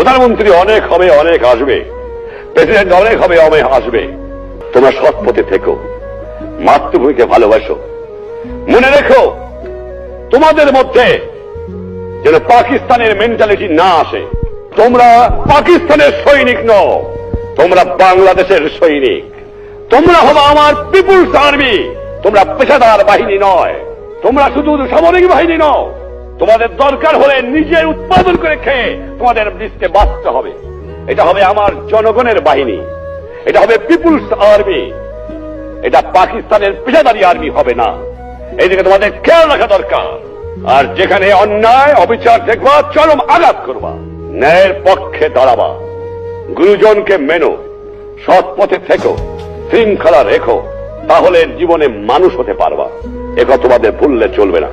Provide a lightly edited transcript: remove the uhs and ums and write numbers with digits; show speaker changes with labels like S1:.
S1: প্রধানমন্ত্রী অনেক হবে, অনেক আসবে, প্রেসিডেন্ট অনেক হবে, অনেক আসবে। তোমরা সৎ পথে থেকো, মাতৃভূমিকে ভালোবাসো। মনে রেখো, তোমাদের মধ্যে যেন পাকিস্তানের মেন্টালিটি না আসে। তোমরা পাকিস্তানের সৈনিক নও, তোমরা বাংলাদেশের সৈনিক। তোমরা হলো আমার পিপুলস আর্মি। তোমরা পেশাদার বাহিনী নয়, তোমরা শুধু সামরিক বাহিনী নও। তোমাদের দরকার হলে নিজের উৎপাদন করে খেয়ে তোমাদের দেশকে বাঁচতে হবে। এটা হবে আমার জনগণের বাহিনী, এটা হবে পিপুলস আর্মি। এটা পাকিস্তানের পেশাদারি আর্মি হবে না। এইদিকে তোমাদের খেয়াল রাখা দরকার। আর যেখানে অন্যায় অবিচার দেখবা, চরম আঘাত করবা, ন্যায়ের পক্ষে দাঁড়াবা, গুরুজনকে মেনো, সৎ পথে থেকো, শৃঙ্খলা রেখো, তাহলে জীবনে মানুষ হতে পারবা। একথা তোমাদের ভুললে চলবে না।